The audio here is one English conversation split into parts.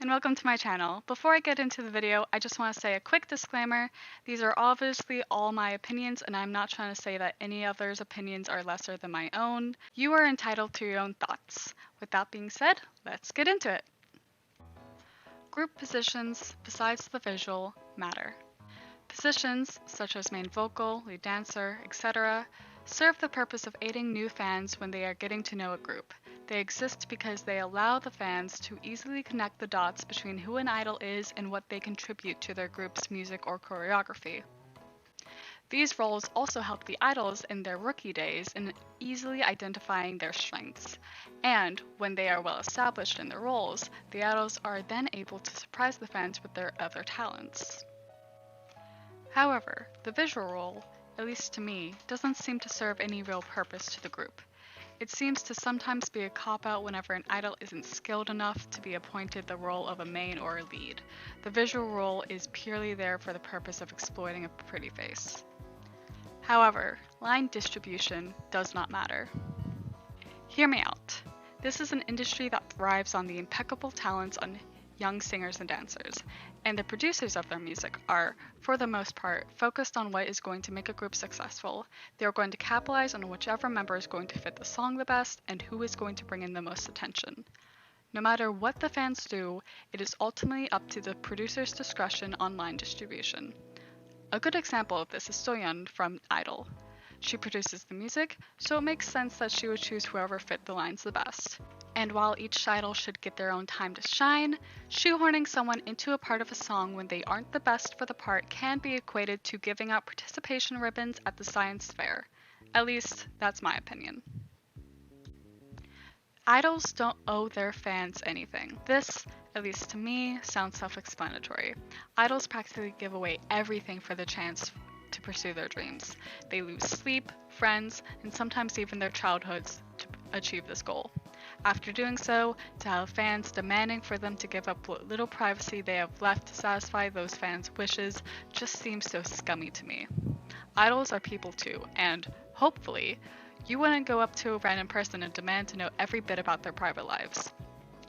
and welcome to my channel. Before I get into the video, I just want to say a quick disclaimer. These are obviously all my opinions, and I'm not trying to say that any others' opinions are lesser than my own. You are entitled to your own thoughts. With that being said, let's get into it. Group positions, besides the visual, matter. Positions, such as main vocal, lead dancer, etc., serve the purpose of aiding new fans when they are getting to know a group. They exist because they allow the fans to easily connect the dots between who an idol is and what they contribute to their group's music or choreography. These roles also help the idols in their rookie days in easily identifying their strengths. And when they are well established in their roles, the idols are then able to surprise the fans with their other talents. However, the visual role, at least to me, doesn't seem to serve any real purpose to the group. It seems to sometimes be a cop-out whenever an idol isn't skilled enough to be appointed the role of a main or a lead. The visual role is purely there for the purpose of exploiting a pretty face. However, line distribution does not matter. Hear me out. This is an industry that thrives on the impeccable talents on young singers and dancers, and the producers of their music are, for the most part, focused on what is going to make a group successful. They are going to capitalize on whichever member is going to fit the song the best and who is going to bring in the most attention. No matter what the fans do, it is ultimately up to the producer's discretion on line distribution. A good example of this is Soyeon from Idol. She produces the music, so it makes sense that she would choose whoever fit the lines the best. And while each idol should get their own time to shine, shoehorning someone into a part of a song when they aren't the best for the part can be equated to giving out participation ribbons at the science fair. At least, that's my opinion. Idols don't owe their fans anything. This, at least to me, sounds self-explanatory. Idols practically give away everything for the chance to pursue their dreams. They lose sleep, friends, and sometimes even their childhoods to achieve this goal. After doing so, to have fans demanding for them to give up what little privacy they have left to satisfy those fans' wishes just seems so scummy to me. Idols are people too, and, hopefully, you wouldn't go up to a random person and demand to know every bit about their private lives.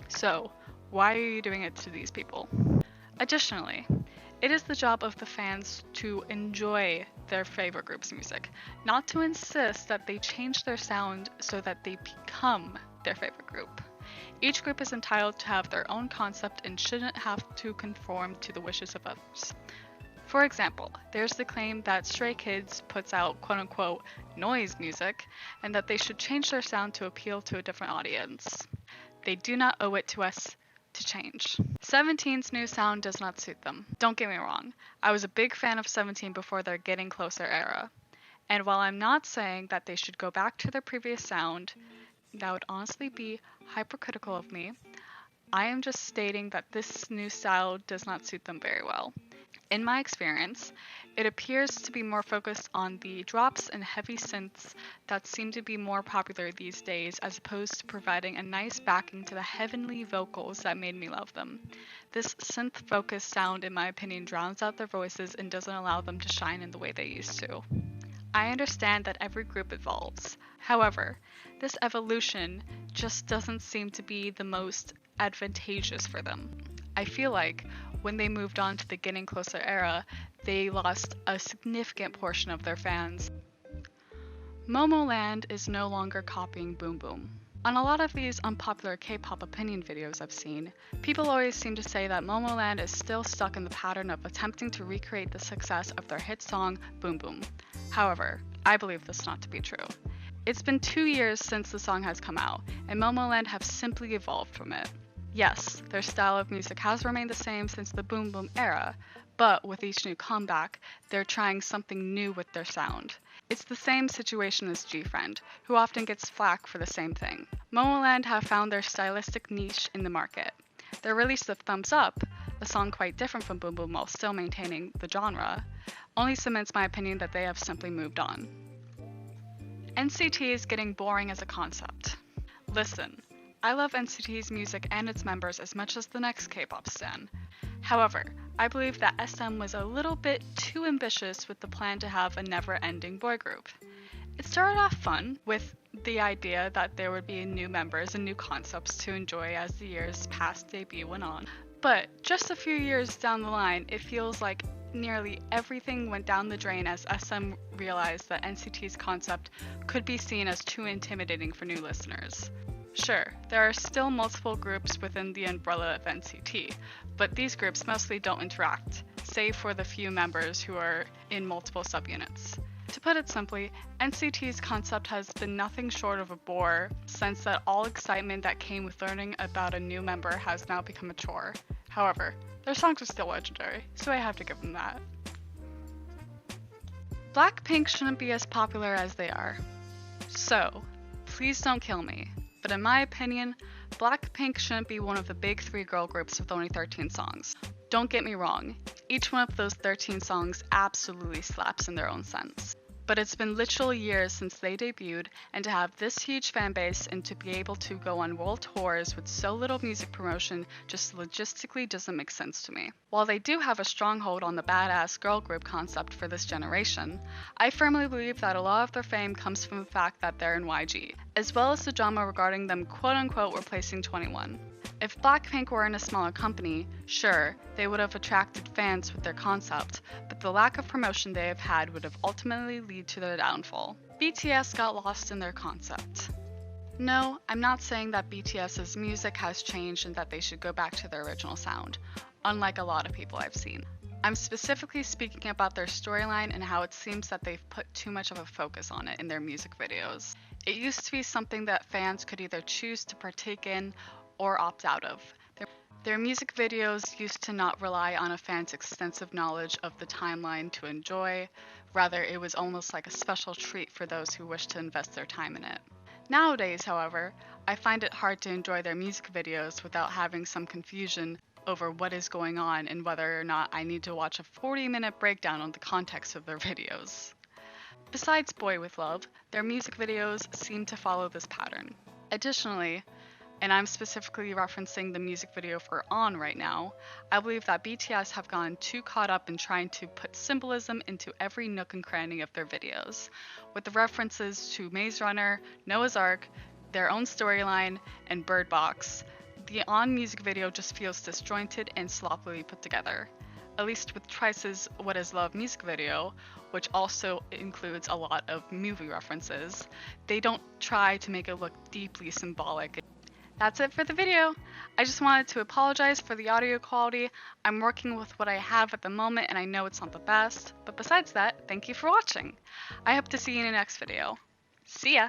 So, why are you doing it to these people? Additionally, it is the job of the fans to enjoy their favorite group's music, not to insist that they change their sound so that they become their favorite group. Each group is entitled to have their own concept and shouldn't have to conform to the wishes of others. For example, there's the claim that Stray Kids puts out quote-unquote noise music and that they should change their sound to appeal to a different audience. They do not owe it to us to change. 17's new sound does not suit them. Don't get me wrong, I was a big fan of 17 before their Getting Closer era. And while I'm not saying that they should go back to their previous sound, that would honestly be hypercritical of me, I am just stating that this new style does not suit them very well. In my experience, it appears to be more focused on the drops and heavy synths that seem to be more popular these days, as opposed to providing a nice backing to the heavenly vocals that made me love them. This synth-focused sound, in my opinion, drowns out their voices and doesn't allow them to shine in the way they used to. I understand that every group evolves. However, this evolution just doesn't seem to be the most advantageous for them. I feel like when they moved on to the Getting Closer era, they lost a significant portion of their fans. Momoland is no longer copying Boom Boom. On a lot of these unpopular K-pop opinion videos I've seen, people always seem to say that Momoland is still stuck in the pattern of attempting to recreate the success of their hit song Boom Boom. However, I believe this not to be true. It's been 2 years since the song has come out, and Momoland have simply evolved from it. Yes, their style of music has remained the same since the Boom Boom era, but with each new comeback, they're trying something new with their sound. It's the same situation as G-Friend, who often gets flack for the same thing. Momoland have found their stylistic niche in the market. Their release of Thumbs Up, a song quite different from Boom Boom while still maintaining the genre, only cements my opinion that they have simply moved on. NCT is getting boring as a concept. Listen, I love NCT's music and its members as much as the next K-pop stan. However, I believe that SM was a little bit too ambitious with the plan to have a never-ending boy group. It started off fun, with the idea that there would be new members and new concepts to enjoy as the years past debut went on. But just a few years down the line, it feels like nearly everything went down the drain as SM realized that NCT's concept could be seen as too intimidating for new listeners. Sure, there are still multiple groups within the umbrella of NCT, but these groups mostly don't interact, save for the few members who are in multiple subunits. To put it simply, NCT's concept has been nothing short of a bore, since that all excitement that came with learning about a new member has now become a chore. However, their songs are still legendary, so I have to give them that. Blackpink shouldn't be as popular as they are. So, please don't kill me, but in my opinion, Blackpink shouldn't be one of the big 3 girl groups with only 13 songs. Don't get me wrong, each one of those 13 songs absolutely slaps in their own sense. But it's been literal years since they debuted, and to have this huge fan base and to be able to go on world tours with so little music promotion just logistically doesn't make sense to me. While they do have a stronghold on the badass girl group concept for this generation, I firmly believe that a lot of their fame comes from the fact that they're in YG, as well as the drama regarding them quote-unquote replacing 21. If Blackpink were in a smaller company, sure, they would have attracted fans with their concept, but the lack of promotion they have had would have ultimately led to their downfall. BTS got lost in their concept. No, I'm not saying that BTS's music has changed and that they should go back to their original sound, unlike a lot of people I've seen. I'm specifically speaking about their storyline and how it seems that they've put too much of a focus on it in their music videos. It used to be something that fans could either choose to partake in or opt out of. Their music videos used to not rely on a fan's extensive knowledge of the timeline to enjoy, rather it was almost like a special treat for those who wish to invest their time in it. Nowadays, however, I find it hard to enjoy their music videos without having some confusion over what is going on and whether or not I need to watch a 40-minute breakdown on the context of their videos. Besides Boy With Love, their music videos seem to follow this pattern. Additionally, and I'm specifically referencing the music video for On right now, I believe that BTS have gotten too caught up in trying to put symbolism into every nook and cranny of their videos, with the references to Maze Runner, Noah's Ark, their own storyline, and Bird Box. The On music video just feels disjointed and sloppily put together. At least with Twice's What Is Love music video, which also includes a lot of movie references, they don't try to make it look deeply symbolic. That's it for the video. I just wanted to apologize for the audio quality. I'm working with what I have at the moment and I know it's not the best, but besides that, thank you for watching. I hope to see you in the next video. See ya!